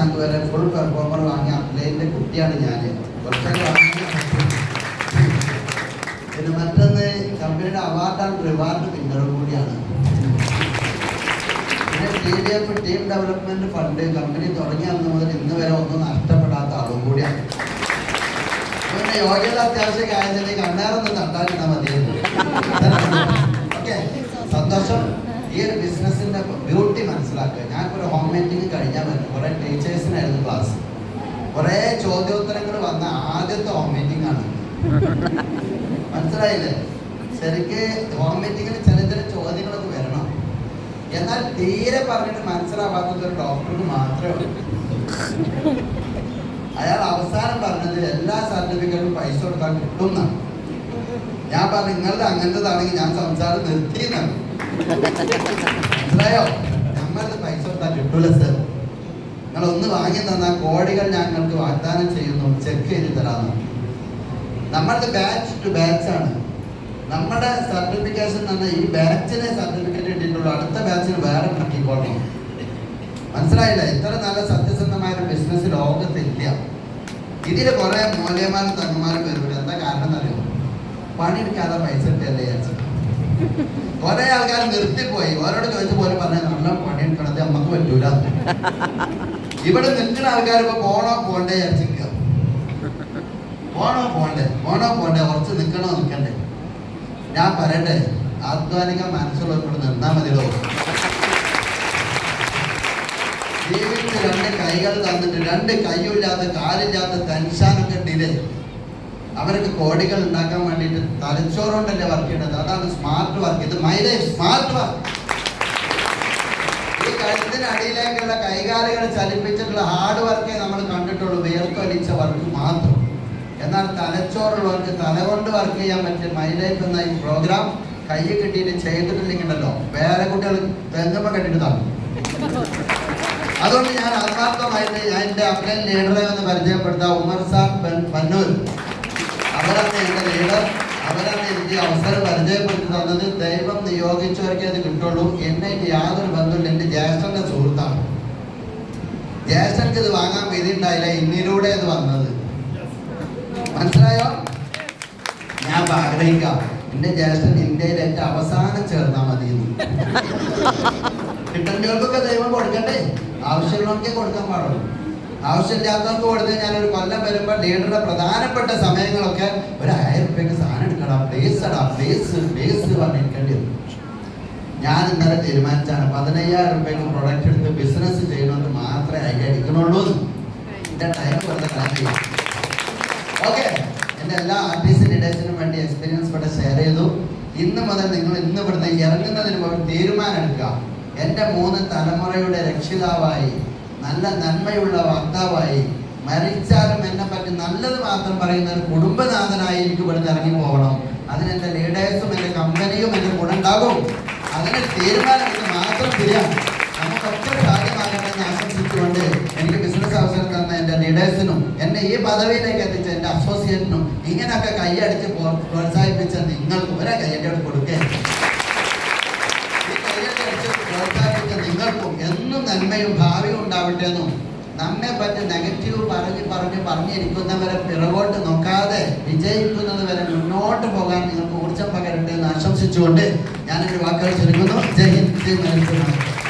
Rank വരെ full performer വാങ്ങിയ അപ്ലൈൻ്റെ കുട്ടിയാണ് ഞാൻ. പിന്നെ മറ്റൊന്ന് കമ്പനിയുടെ അവാർഡ് ആൻഡ് റിവാർഡ് വിന്നറും കൂടിയാണ്. പിന്നെ TDF team development fund company തുടങ്ങിയ അന്ന് മുതൽ ഇന്ന് വരെ ഒന്നും നഷ്ടപ്പെടാത്ത ആളും കൂടിയാണ്. പിന്നെ യോഗ്യത അത്യാവശ്യം ആയതിന് കണ്ണേറൊന്നും തട്ടാനിട്ടാൽ മതിയായിരുന്നു. ഓക്കെ, സന്തോഷം. ഈ ഒരു ബിസിനസിന്റെ ബ്യൂട്ടി മനസ്സിലാക്കുക. ഞാനിപ്പോൾ ഹോം മീറ്റിംഗ് കഴിഞ്ഞാൽ വരും. കുറെ ടീച്ചേഴ്സിനായിരുന്നു ക്ലാസ്. കുറെ ചോദ്യോത്തരങ്ങൾ വന്ന ആദ്യത്തെ ഹോം മീറ്റിംഗ് ആണ്. മനസ്സിലായില്ലേ? ശരിക്ക് ഹോം മീറ്റിങ്ങിൽ ചില ചോദ്യങ്ങളൊക്കെ വരണം. എന്നാൽ തീരെ പറഞ്ഞിട്ട് മനസ്സിലാവാത്തത് ഒരു ഡോക്ടർക്ക് മാത്രമേ ഉള്ളൂ. അയാൾ അവസാനം പറഞ്ഞത് എല്ലാ സർട്ടിഫിക്കറ്റും പൈസ കൊടുക്കാൻ കിട്ടുമെന്നാണ്. ഞാൻ പറഞ്ഞു നിങ്ങളുടെ അങ്ങനത്തേതാണെങ്കിൽ ഞാൻ സംസാരം നിർത്തിയെന്നാണ്. മനസ്സിലായോ? നമ്മൾക്ക് പൈസ കൊടുത്താൽ കിട്ടൂല സർ. നിങ്ങളൊന്ന് വാങ്ങി തന്നാൽ കോടികൾ ഞങ്ങൾക്ക് വാഗ്ദാനം ചെയ്യുന്നു, ചെക്ക് ചെയ്ത് തരാമെന്ന്. നമ്മളുടെ ബാച്ച് ടു ബാച്ച് ആണ്. നമ്മുടെ സർട്ടിഫിക്കേഷൻ തന്നെ ഈ ബാച്ചിനെ സർട്ടിഫിക്കറ്റ് കിട്ടിയിട്ടുള്ളൂ. അടുത്ത ബാച്ചിന് വേറെ കിട്ടിക്കോളണം. മനസ്സിലായില്ല? ഇത്ര നല്ല സത്യസന്ധമായ ഒരു ബിസിനസ് ലോകത്തില്ല. ഇതിൽ കുറെ മൂല്യമാരും തങ്ങന്മാരും വരില്ല. എന്താ കാരണം എന്നറിയോ? പണിയെടുക്കാതെ പൈസ കിട്ടിയല്ലേ വിചാരിച്ചു. കുറെ ആൾക്കാർ നിർത്തിപ്പോയി. ഓരോട് ചോദിച്ചു പോലും പറഞ്ഞാൽ നല്ല പണിയെടുക്കണത് നമുക്ക് പറ്റൂല. ഇവിടെ നിൽക്കുന്ന ആൾക്കാർ ഇപ്പൊ പോണോ പോണ്ടേ വിചാരിച്ചിരിക്കുക. പോണോ പോണ്ടേ കുറച്ച് നിൽക്കണ്ടേ? ഞാൻ പറയട്ടെ, അധ്വാനിക്കാൻ മനസ്സുള്ളവരോട് നിന്നാൽ മതിയോ? ജീവിതത്തിൽ രണ്ട് കൈകൾ തന്നിട്ട് രണ്ട് കൈയില്ലാത്ത കാലില്ലാത്ത ടെൻഷനൊക്കെ ഉണ്ടില്ലേ? അവർക്ക് കോടികൾ ഉണ്ടാക്കാൻ വേണ്ടിയിട്ട് തലച്ചോറുകൊണ്ടല്ലേ വർക്ക് ചെയ്യേണ്ടത്. അതാണ് സ്മാർട്ട് വർക്ക്. ഇത് മൈ ലൈഫ് സ്മാർട്ട് വർക്ക്. ഈ കഴുത്തിനടിയിലേക്കുള്ള കൈകാലുകൾ ചലിപ്പിച്ചിട്ടുള്ള ഹാർഡ് വർക്കേ നമ്മൾ കണ്ടിട്ടുള്ളൂ, വിയർത്തൊലിച്ച വർക്ക് മാത്രം. എന്നാൽ തലച്ചോറുള്ളവർക്ക് തലകൊണ്ട് വർക്ക് ചെയ്യാൻ പറ്റിയ മൈ ലൈഫ് എന്ന ഈ പ്രോഗ്രാം കൈ കിട്ടിയിട്ട് ചെയ്തിട്ടില്ലെങ്കിലല്ലോ വേറെ കുട്ടികൾ തെങ്ങുമ്പ കെട്ടിട്ട് താങ്ങും. അതുകൊണ്ട് ഞാൻ ആത്മാർത്ഥമായിട്ട് ഞാൻ എൻ്റെ അപ്ലൈൻ ലീഡറെ ഒന്ന് പരിചയപ്പെടുത്താം. ഉമർ സാർ പന്നൂർ. അവരാണ് എൻ്റെ ലീഡർ. അവരാണ് എനിക്ക് അവസരം പരിചയപ്പെടുത്തി തന്നത്. ദൈവം നിയോഗിച്ചവർക്കേ അത് കിട്ടുള്ളൂ. എന്നെ യാതൊരു ബന്ധമില്ല. എൻ്റെ ജ്യേഷ്ഠൻ്റെ സുഹൃത്താണ്. ജ്യേഷ്ഠർക്ക് ഇത് വാങ്ങാൻ വിധി ഉണ്ടായില്ല. ഇന്നിലൂടെ ഇത് വന്നത്. മനസ്സിലായോ? ഞാൻ ആഗ്രഹിക്കാം എൻ്റെ ജ്യേഷ്ഠൻ ഇന്ത്യയിൽ ഏറ്റവും അവസാനം ചേർന്നാൽ മതി. കിട്ടേണ്ടവർക്കൊക്കെ ദൈവം കൊടുക്കണ്ടേ? ആവശ്യമുള്ളവർക്കേ കൊടുക്കാൻ പാടുള്ളൂ. ആവശ്യമില്ലാത്തവർക്ക് കൊടുത്തു കഴിഞ്ഞാൽ ഒരു കൊല്ലം വരുമ്പോൾ ലീഡറുടെ പ്രധാനപ്പെട്ട സമയങ്ങളൊക്കെ 1000 രൂപയ്ക്ക് സാധനം എടുക്കണം, പ്ലേസ് പറഞ്ഞിരിക്കേണ്ടി വരും. ഞാൻ ഇന്നലെ തീരുമാനിച്ചാണ് 15000 രൂപയ്ക്ക് പ്രൊഡക്റ്റ് എടുത്ത് ബിസിനസ് ചെയ്യുന്നത് മാത്രമേ അതിൻ്റെ അടിക്കണുള്ളൂ. എൻ്റെ ടൈം വെറുതെ കളയാം. ഓക്കെ, എൻ്റെ എല്ലാ ആർട്ടിസ്റ്റ് ലീഡേഴ്സിനും വേണ്ടി എക്സ്പീരിയൻസ് ഇവിടെ ഷെയർ ചെയ്തു. ഇന്ന് മുതൽ നിങ്ങൾ ഇന്ന് ഇവിടുന്ന് ഇറങ്ങുന്നതിന് മുമ്പ് തീരുമാനം എടുക്കുക. എൻ്റെ 3 തലമുറയുടെ രക്ഷിതാവായി, നല്ല നന്മയുള്ള വക്താവായി, മരിച്ചാലും എന്നെ പറ്റി നല്ലത് മാത്രം പറയുന്ന ഒരു കുടുംബനാഥനായി എനിക്ക് ഇവിടുന്ന് ഇറങ്ങി പോകണം. അതിനെൻ്റെ ലീഡേഴ്സും എൻ്റെ കമ്പനിയും എൻ്റെ കൂടെ ഉണ്ടാകും. അതിന് തീരുമാനമെടുത്ത് മാത്രം ചെയ്യാം. നമുക്കൊക്കെ സാധ്യമാകട്ടെ എന്ന് ആശംസിച്ചുകൊണ്ട് എനിക്ക് ബിസിനസ് അവസരം തന്ന എൻ്റെ ലീഡേഴ്സിനും എന്നെ ഈ പദവിയിലേക്ക് എത്തിച്ച എൻ്റെ അസോസിയേറ്റിനും ഇങ്ങനെയൊക്കെ കൈയടിച്ച് പ്രോത്സാഹിപ്പിച്ച നിങ്ങൾക്കും ഒരേ കൈയടിയോട് കൊടുക്കേ. ഈ കൈയടിച്ച് പ്രോത്സാഹിപ്പിച്ച നിങ്ങൾക്കും എന്നും നന്മയും ഭാവിയും ഉണ്ടാവട്ടെ എന്നും നമ്മെ പറ്റി നെഗറ്റീവ് പറഞ്ഞിരിക്കുന്നവരെ പിറകോട്ട് നോക്കാതെ വിജയിക്കുന്നത് വരെ മുന്നോട്ട് പോകാൻ നിങ്ങൾക്ക് ഊർജ്ജം പകരട്ടെ എന്ന് ആശംസിച്ചുകൊണ്ട് ഞാനൊരു വാക്കുകൾ ചുരുങ്ങുന്നു. ജയ് ഹിന്ദ്.